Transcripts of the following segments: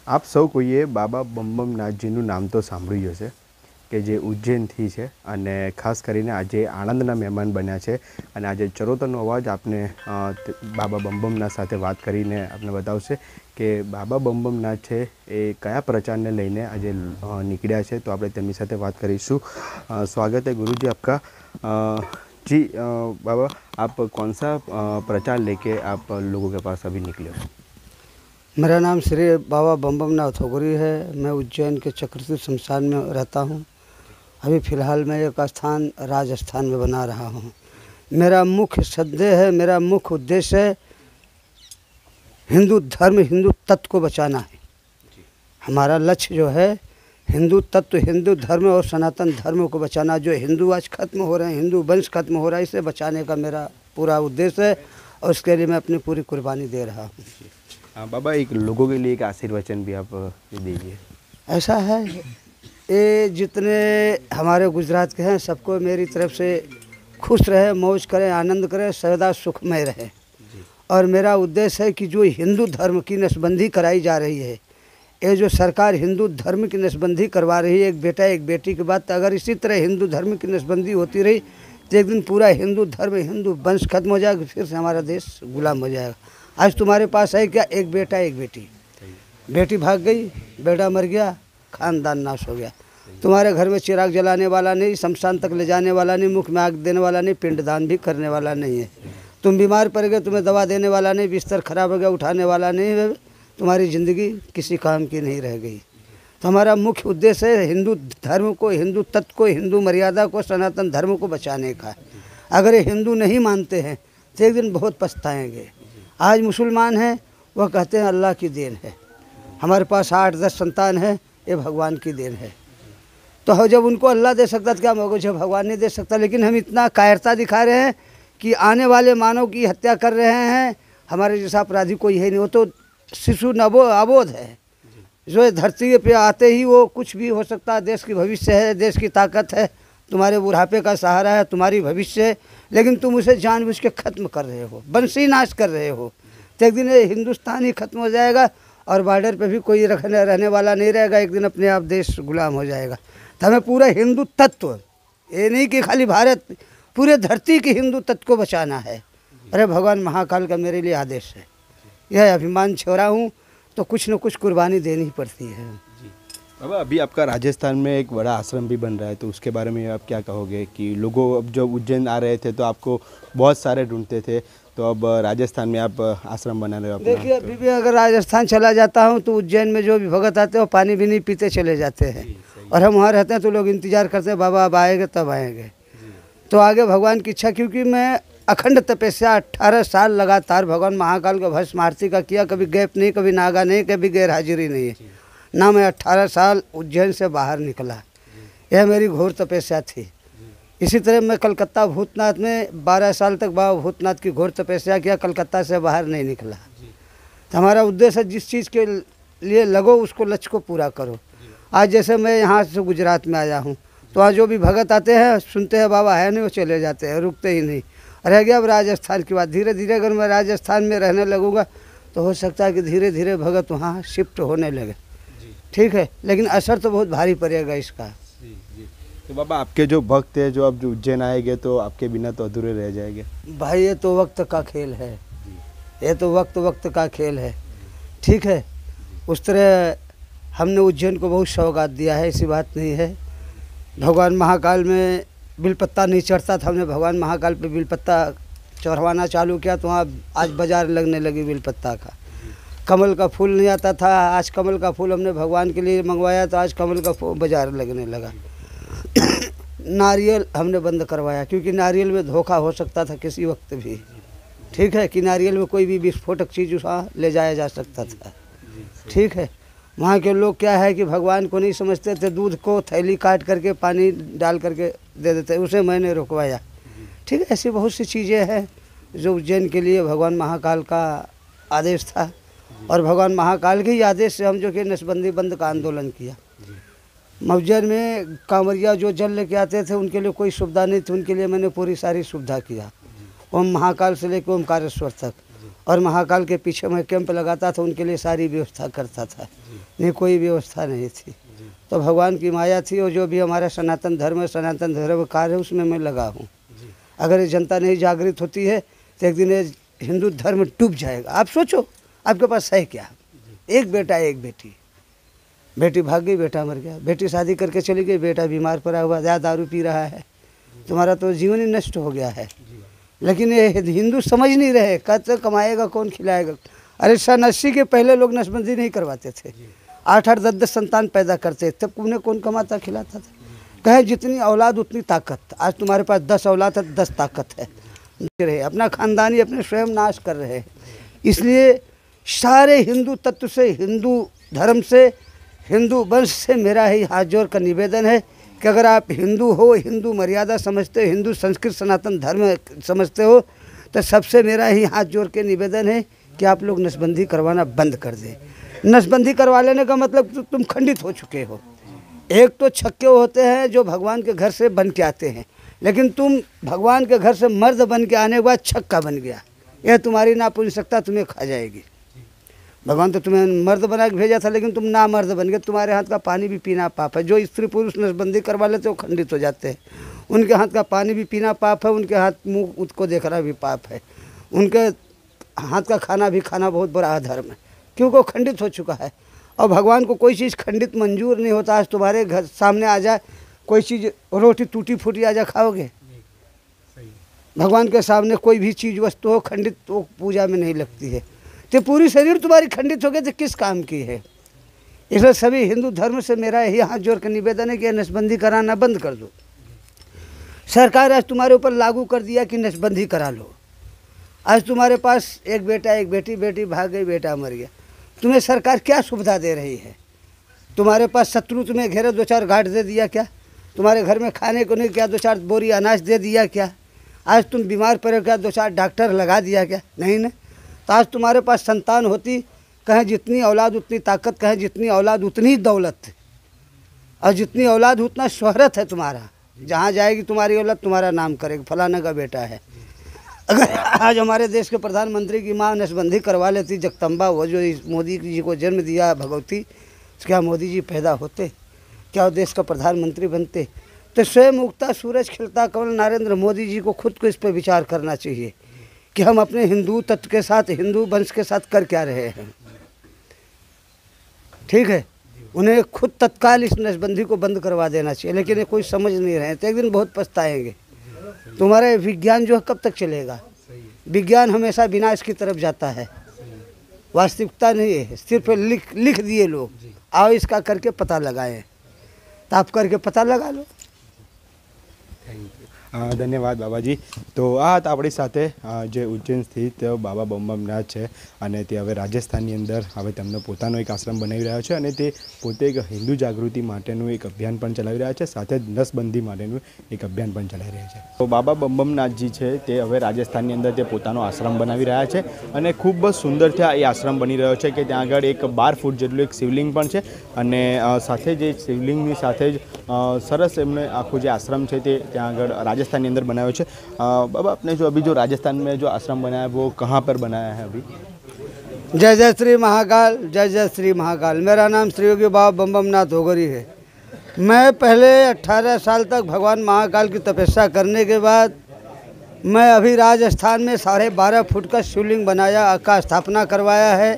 आप સૌ કોઈએ બાબા બમ નાથજીનું નામ તો સાંભળ્યું હશે કે જે ઉજ્જૈનથી છે અને ખાસ કરીને આજે આણંદના મહેમાન બન્યા છે અને આજે ચરોતરનો અવાજ આપને બાબા બમ સાથે વાત કરીને આપને બતાવશે કે બાબા બમ નાથ છે એ કયા પ્રચારને લઈને આજે નીકળ્યા છે। तो આપણે તેમની સાથે વાત કરીશું। स्वागत है गुरुजी आपका। जी बाबा, आप कौन सा प्रचार लेके आप लोगों के पास अभी निकले हो? मेरा नाम श्री बाबा बम नाथ होगरी है। मैं उज्जैन के चक्रतीर्थ शमशान में रहता हूँ। अभी फ़िलहाल मैं एक स्थान राजस्थान में बना रहा हूँ। मेरा मुख्य संदेह है, मेरा मुख्य उद्देश्य है हिंदू धर्म, हिंदू तत्व को बचाना है। हमारा लक्ष्य जो है हिंदू तत्व, हिंदू धर्म और सनातन धर्म को बचाना। जो हिंदू आज खत्म हो रहे हैं, हिंदू वंश खत्म हो रहा है, इसे बचाने का मेरा पूरा उद्देश्य है और उसके लिए मैं अपनी पूरी कुर्बानी दे रहा हूँ। हाँ बाबा, एक लोगों के लिए एक आशीर्वचन भी आप दीजिए। ऐसा है, ये जितने हमारे गुजरात के हैं सबको मेरी तरफ से खुश रहे, मौज करें, आनंद करें, सदा सुखमय रहे। और मेरा उद्देश्य है कि जो हिंदू धर्म की नसबंदी कराई जा रही है, ये जो सरकार हिंदू धर्म की नसबंदी करवा रही है, एक बेटा एक बेटी की बात, अगर इसी तरह हिंदू धर्म की नसबंदी होती रही तो एक दिन पूरा हिंदू धर्म, हिंदू वंश खत्म हो जाएगा, फिर से हमारा देश गुलाम हो जाएगा। आज तुम्हारे पास है क्या? एक बेटा एक बेटी। बेटी भाग गई, बेटा मर गया, खानदान नाश हो गया। तुम्हारे घर में चिराग जलाने वाला नहीं, शमशान तक ले जाने वाला नहीं, मुख में आग देने वाला नहीं, पिंडदान भी करने वाला नहीं है। तुम बीमार पड़ गए, तुम्हें दवा देने वाला नहीं, बिस्तर खराब हो गया, उठाने वाला नहीं है। तुम्हारी ज़िंदगी किसी काम की नहीं रह गई। तो हमारा मुख्य उद्देश्य है हिंदू धर्म को, हिंदू तत्व को, हिंदू मर्यादा को, सनातन धर्म को बचाने का। अगर ये हिंदू नहीं मानते हैं तो एक दिन बहुत पछताएंगे। आज मुसलमान हैं, वह कहते हैं अल्लाह की देन है। हमारे पास 8-10 संतान है, ये भगवान की देन है। तो जब उनको अल्लाह दे सकता तो क्या मगर जब भगवान नहीं दे सकता। लेकिन हम इतना कायरता दिखा रहे हैं कि आने वाले मानव की हत्या कर रहे हैं। हमारे जैसा अपराधी कोई है नहीं, वो तो शिशु अबोध है जो धरती पे आते ही वो कुछ भी हो सकता है। देश की भविष्य है, देश की ताकत है, तुम्हारे बुढ़ापे का सहारा है, तुम्हारी भविष्य है, लेकिन तुम उसे जानबूझ के ख़त्म कर रहे हो, वंशी नाश कर रहे हो। तो एक दिन ये हिंदुस्तान ही ख़त्म हो जाएगा और बॉर्डर पे भी कोई रहने वाला नहीं रहेगा। एक दिन अपने आप देश गुलाम हो जाएगा। तो हमें पूरा हिंदू तत्व, ये नहीं कि खाली भारत, पूरे धरती के हिंदू तत्व को बचाना है। अरे भगवान महाकाल का मेरे लिए आदेश है, यह अभिमान छोड़ा हूँ तो कुछ न कुछ कुर्बानी देनी ही पड़ती है। बाबा, अभी आपका राजस्थान में एक बड़ा आश्रम भी बन रहा है, तो उसके बारे में आप क्या कहोगे कि लोगों अब जब उज्जैन आ रहे थे तो आपको बहुत सारे ढूंढते थे, तो अब राजस्थान में आप आश्रम बना रहे हो अपना? देखिए, अभी भी अगर राजस्थान चला जाता हूँ तो उज्जैन में जो भी भगत आते हैं वो पानी भी नहीं पीते चले जाते हैं। और हम वहाँ रहते हैं तो लोग इंतज़ार करते हैं बाबा अब आएंगे तब आएंगे। तो आगे भगवान की इच्छा, क्योंकि मैं अखंड तपस्या 18 साल लगातार भगवान महाकाल का भस्म आरती का किया, कभी गैप नहीं, कभी नागा नहीं, कभी गैर हाजिरी नहीं है ना। मैं 18 साल उज्जैन से बाहर निकला, यह मेरी घोर तपस्या थी। इसी तरह मैं कलकत्ता भूतनाथ में 12 साल तक बाबा भूतनाथ की घोर तपस्या किया, कलकत्ता से बाहर नहीं निकला। तो हमारा उद्देश्य जिस चीज़ के लिए लगो उसको लक्ष्य को पूरा करो। आज जैसे मैं यहाँ से गुजरात में आया हूँ तो आज जो भी भगत आते हैं सुनते हैं बाबा है नहीं, वो चले जाते हैं, रुकते ही नहीं। रह गया अब राजस्थान की बात। धीरे धीरे अगर मैं राजस्थान में रहने लगूँगा तो हो सकता है कि धीरे धीरे भगत वहाँ शिफ्ट होने लगे। ठीक है, लेकिन असर तो बहुत भारी पड़ेगा इसका। तो बाबा, आपके जो भक्त है जो अब जो उज्जैन आएंगे तो आपके बिना तो अधूरे रह जाएंगे। भाई ये तो वक्त का खेल है, ये तो वक्त का खेल है। ठीक है, उस तरह हमने उज्जैन को बहुत सौगात दिया है, ऐसी बात नहीं है। भगवान महाकाल में बिलपत्ता नहीं चढ़ता था, हमने भगवान महाकाल पे बिलपत्ता चढ़वाना चालू किया तो वहाँ आज बाजार लगने लगी बिलपत्ता का। कमल का फूल नहीं आता था, आज कमल का फूल हमने भगवान के लिए मंगवाया तो आज कमल का फूल बाजार लगने लगा। नारियल हमने बंद करवाया क्योंकि नारियल में धोखा हो सकता था किसी वक्त भी। ठीक है, कि नारियल में कोई भी विस्फोटक चीज़ वहाँ ले जाया जा सकता था। ठीक है, वहाँ के लोग क्या है कि भगवान को नहीं समझते थे, दूध को थैली काट करके पानी डाल करके दे देते, उसे मैंने रुकवाया। ठीक है, ऐसी बहुत सी चीज़ें हैं जो उज्जैन के लिए भगवान महाकाल का आदेश था और भगवान महाकाल के ही आदेश से हम जो कि नसबंदी बंद का आंदोलन किया। उज्जैन में कांवरिया जो जल लेके आते थे उनके लिए कोई सुविधा नहीं थी, उनके लिए मैंने पूरी सारी सुविधा किया। ओम महाकाल से लेकर ओमकारेश्वर तक और महाकाल के पीछे मैं कैंप लगाता था, उनके लिए सारी व्यवस्था करता था, नहीं कोई व्यवस्था नहीं थी। तो भगवान की माया थी, और जो भी हमारा सनातन धर्म है, सनातन धर्म कार्य है, उसमें मैं लगा हूँ। अगर ये जनता नहीं जागृत होती है तो एक दिन ये हिंदू धर्म डूब जाएगा। आप सोचो, आपके पास है क्या? एक बेटा एक बेटी, बेटी भाग गई, बेटा मर गया, बेटी शादी करके चली गई, बेटा बीमार पड़ा हुआ, ज़्यादा दारू पी रहा है, तुम्हारा तो जीवन ही नष्ट हो गया है। लेकिन ये हिंदू समझ नहीं रहे, कहते कमाएगा कौन, खिलाएगा। अरे सन 80 के पहले लोग नसबंदी नहीं करवाते थे, 8-8 10-10 संतान पैदा करते, तब उन्हें कौन कमाता खिलाता था? कहे जितनी औलाद उतनी ताकत। आज तुम्हारे पास 10 औलाद है, 10 ताकत है, रहे अपना खानदानी अपने स्वयं नाश कर रहे हैं। इसलिए सारे हिंदू तत्व से, हिंदू धर्म से, हिंदू वंश से मेरा ही हाथ जोड़ कर निवेदन है कि अगर आप हिंदू हो, हिंदू मर्यादा समझते हो, हिंदू संस्कृत सनातन धर्म समझते हो, तो सबसे मेरा ही हाथ जोड़ के निवेदन है कि आप लोग नसबंदी करवाना बंद कर दें। नसबंदी करवा लेने का मतलब तुम खंडित हो चुके हो। एक तो छक्के होते हैं जो भगवान के घर से बन के आते हैं, लेकिन तुम भगवान के घर से मर्द बन के आने के बाद छक्का बन गया, यह तुम्हारी नापुंसकता तुम्हें खा जाएगी। भगवान तो तुम्हें मर्द बना के भेजा था, लेकिन तुम ना मर्द बन गए। तुम्हारे हाथ का पानी भी पीना पाप है। जो स्त्री पुरुष नसबंदी करवा लेते वो खंडित हो जाते हैं। उनके हाथ का पानी भी पीना पाप है, उनके हाथ मुँह उसको देखना भी पाप है, उनके हाथ का खाना भी खाना बहुत बड़ा अधर्म है, क्योंकि वो खंडित हो चुका है। और भगवान को कोई चीज़ खंडित मंजूर नहीं होता। आज तुम्हारे घर सामने आ जाए कोई चीज़, रोटी टूटी फूटी आ जाए, खाओगे? भगवान के सामने कोई भी चीज़ वस्तु हो खंडित, वो पूजा में नहीं लगती है। तो पूरी शरीर तुम्हारी खंडित हो गई तो किस काम की है? इसलिए सभी हिंदू धर्म से मेरा यही हाथ जोड़ कर निवेदन है कि नसबंदी कराना बंद कर दो। सरकार आज तुम्हारे ऊपर लागू कर दिया कि नसबंदी करा लो। आज तुम्हारे पास एक बेटा एक बेटी, बेटी भाग गई, बेटा मर गया, तुम्हें सरकार क्या सुविधा दे रही है? तुम्हारे पास शत्रु तुम्हें घेरे, 2-4 गांठ दे दिया क्या? तुम्हारे घर में खाने को नहीं क्या, 2-4 बोरी अनाज दे दिया क्या? आज तुम बीमार पड़े क्या, 2-4 डॉक्टर लगा दिया क्या? नहीं ना। तो आज तुम्हारे पास संतान होती, कहें जितनी औलाद उतनी ताकत, कहें जितनी औलाद उतनी दौलत, और जितनी औलाद उतना शोहरत है तुम्हारा। जहाँ जाएगी तुम्हारी औलाद तुम्हारा नाम करेगी, फलाना का बेटा है। अगर आज हमारे देश के प्रधानमंत्री की माँ नसबंदी करवा लेती, जगदम्बा, वो जो मोदी जी को जन्म दिया भगवती, क्या मोदी जी पैदा होते? क्या वो देश का प्रधानमंत्री बनते? तो स्वयं उगता सूरज खिलता कमल नरेंद्र मोदी जी को खुद को इस पर विचार करना चाहिए कि हम अपने हिंदू तत्व के साथ, हिंदू वंश के साथ कर क्या रहे हैं। ठीक है, उन्हें खुद तत्काल इस नसबंदी को बंद करवा देना चाहिए, लेकिन ये कोई समझ नहीं रहे, तो एक दिन बहुत पछताएंगे। तुम्हारा विज्ञान जो है कब तक चलेगा? विज्ञान हमेशा विनाश की तरफ जाता है, वास्तविकता नहीं है। सिर्फ लिख दिए लोग, आओ इसका करके पता लगाएं, तो आप करके पता लगा लो। ધન્યવાદ બાબાજી। તો આ હતા આપણી સાથે જે ઉજ્જૈન સ્થિત બાબા બમબમનાથ છે, અને તે હવે રાજસ્થાનની અંદર હવે તેમનો પોતાનો એક આશ્રમ બનાવી રહ્યા છે, અને તે પોતે એક હિન્દુ જાગૃતિ માટેનું એક અભિયાન પણ ચલાવી રહ્યા છે, સાથે જ નસબંધી માટેનું એક અભિયાન પણ ચલાવી રહ્યા છે। તો બાબા બમબમનાથજી છે તે હવે રાજસ્થાનની અંદર તે પોતાનો આશ્રમ બનાવી રહ્યા છે, અને ખૂબ જ સુંદર એ આશ્રમ બની રહ્યો છે કે ત્યાં આગળ એક 12 ફૂટ જેટલું એક શિવલિંગ પણ છે, અને સાથે જ શિવલિંગની સાથે જ સરસ એમને આખું જે આશ્રમ છે તે ત્યાં આગળ राजस्थान के अंदर बनाया है। बाबा आपने जो अभी जो राजस्थान में जो आश्रम बनाया है वो कहाँ पर बनाया है अभी? जय जय श्री महाकाल, जय जय श्री महाकाल। मेरा नाम श्री योगी बाबा बमबमनाथ होगरी है। मैं पहले 18 साल तक भगवान महाकाल की तपस्या करने के बाद मैं अभी राजस्थान में 12.5 फुट का शिवलिंग बनाया का स्थापना करवाया है,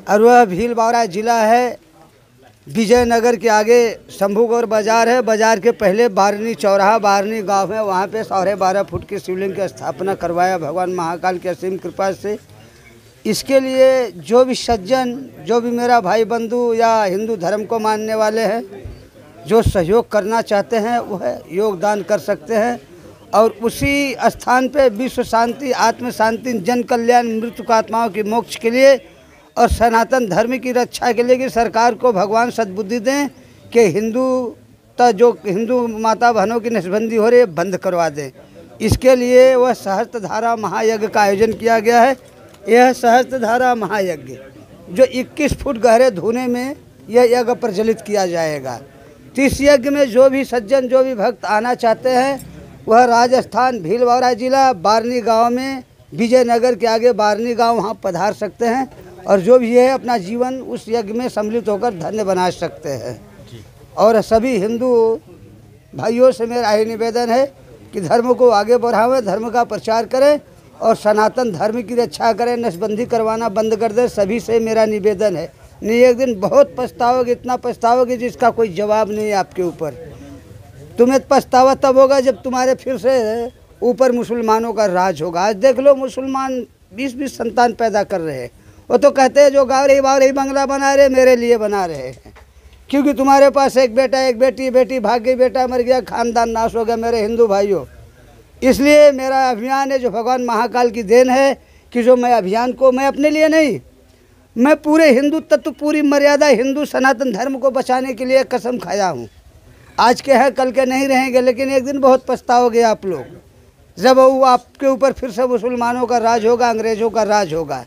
और वह भीलवाड़ा जिला है, विजयनगर के आगे शंभूगढ़ बाज़ार है। बाज़ार के पहले बारनी चौराहा, बारनी गांव है, वहाँ पे 12.5 फुट की शिवलिंग की स्थापना करवाया भगवान महाकाल की असीम कृपा से। इसके लिए जो भी सज्जन, जो भी मेरा भाई बंधु या हिंदू धर्म को मानने वाले हैं, जो सहयोग करना चाहते हैं वह योगदान कर सकते हैं, और उसी स्थान पे विश्व शांति, आत्म शांति, जन कल्याण, मृत्यु आत्माओं की मोक्ष के लिए और सनातन धर्म की रक्षा के लिए कि सरकार को भगवान सद्बुद्धि दें कि जो हिंदू माता बहनों की नसबंदी हो रही है बंद करवा दें। इसके लिए वह सहस्त्रधारा महायज्ञ का आयोजन किया गया है। यह सहस्त्रधारा महायज्ञ जो 21 फुट गहरे धुने में यह यज्ञ प्रज्वलित किया जाएगा। तो इस यज्ञ में जो भी सज्जन, जो भी भक्त आना चाहते हैं वह राजस्थान भीलवाड़ा जिला बारनी गांव में विजयनगर के आगे बारनी गांव वहाँ पधार सकते हैं और जो भी है अपना जीवन उस यज्ञ में सम्मिलित होकर धन्य बना सकते हैं। और सभी हिंदू भाइयों से मेरा यही निवेदन है कि धर्म को आगे बढ़ावें, धर्म का प्रचार करें और सनातन धर्म की रक्षा करें, नसबंदी करवाना बंद कर दें। सभी से मेरा निवेदन है। नहीं एक दिन बहुत पछताओगे, इतना पछताओगे जिसका कोई जवाब नहीं है आपके ऊपर। तुम्हें पछतावा तब होगा जब तुम्हारे फिर से ऊपर मुसलमानों का राज होगा। आज देख लो मुसलमान 20-20 संतान पैदा कर रहे हैं। वो तो कहते हैं जो गाँव रही बंगला बना रहे मेरे लिए बना रहे हैं, क्योंकि तुम्हारे पास एक बेटा एक बेटी, बेटी भाग गई, बेटा मर गया, खानदान नाश हो गया। मेरे हिंदू भाइयों, इसलिए मेरा अभियान है जो भगवान महाकाल की देन है कि जो मैं अभियान को मैं अपने लिए नहीं, मैं पूरे हिंदू तत्व, पूरी मर्यादा हिंदू सनातन धर्म को बचाने के लिए कसम खाया हूँ। आज के हैं कल के नहीं रहेंगे, लेकिन एक दिन बहुत पछताओगे आप लोग जब वो आपके ऊपर फिर से मुसलमानों का राज होगा, अंग्रेज़ों का राज होगा।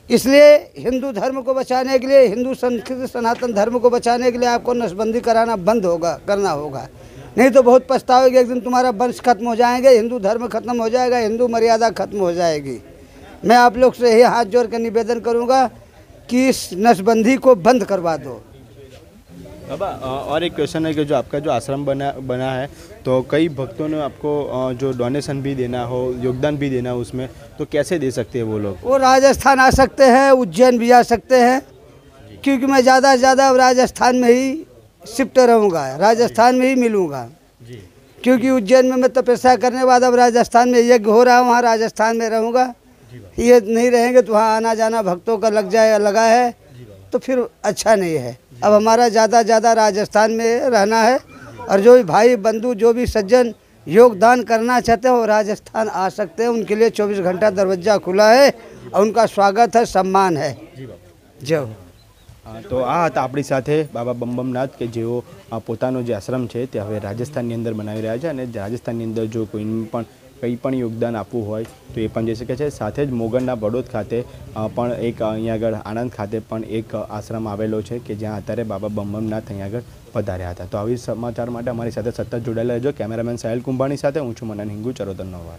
इसलिए हिंदू धर्म को बचाने के लिए, हिंदू संस्कृति सनातन धर्म को बचाने के लिए आपको नसबंदी कराना बंद करना होगा। नहीं तो बहुत पछताओगे। एक दिन तुम्हारा वंश खत्म हो जाएंगे, हिंदू धर्म खत्म हो जाएगा, हिंदू मर्यादा खत्म हो जाएगी। मैं आप लोग से यही हाथ जोड़ कर निवेदन करूंगा कि इस नसबंदी को बंद करवा दो। बाबा और एक क्वेश्चन है कि जो आपका जो आश्रम बना है तो कई भक्तों ने आपको जो डोनेशन भी देना हो, योगदान भी देना हो उसमें, तो कैसे दे सकते हैं वो लोग? वो राजस्थान आ सकते हैं, उज्जैन भी आ सकते हैं, क्योंकि मैं ज़्यादा से ज़्यादा राजस्थान में ही शिफ्ट रहूँगा, राजस्थान में ही मिलूँगा। क्योंकि उज्जैन में मैं तपस्या करने के बाद अब राजस्थान में यज्ञ हो रहा है, वहाँ राजस्थान में रहूँगा। ये नहीं रहेंगे तो वहाँ आना जाना भक्तों का लगा है तो फिर अच्छा नहीं है। अब हमारा ज़्यादा राजस्थान में रहना है और जो भी भाई बंधु, जो भी सज्जन योगदान करना चाहते हैं वो राजस्थान आ सकते हैं। उनके लिए 24 घंटा दरवाजा खुला है और उनका स्वागत है, सम्मान है। जय। तो आ હતા આપણી સાથે બાબા બમબમનાથ કે જેઓ પોતાનો જે આશ્રમ છે તે હવે રાજસ્થાનની અંદર બનાવી રહ્યા છે અને રાજસ્થાનની અંદર જો કોઈ પણ કંઈ પણ યોગદાન આપવું હોય તો એ પણ જઈ શકે છે। સાથે જ મોગલના બડોદ ખાતે પણ એક અહીંયા આગળ આણંદ ખાતે પણ એક આશ્રમ આવેલો છે કે જ્યાં અત્યારે બાબા બમબમનાથ અહીંયા આગળ પધાર્યા હતા। તો આવી સમાચાર માટે અમારી સાથે સતત જોડાયેલા રહેજો। કેમેરામેન સાહિલ કુંભાણી સાથે હું છું મનન હિંગુ, ચરોતર નવા।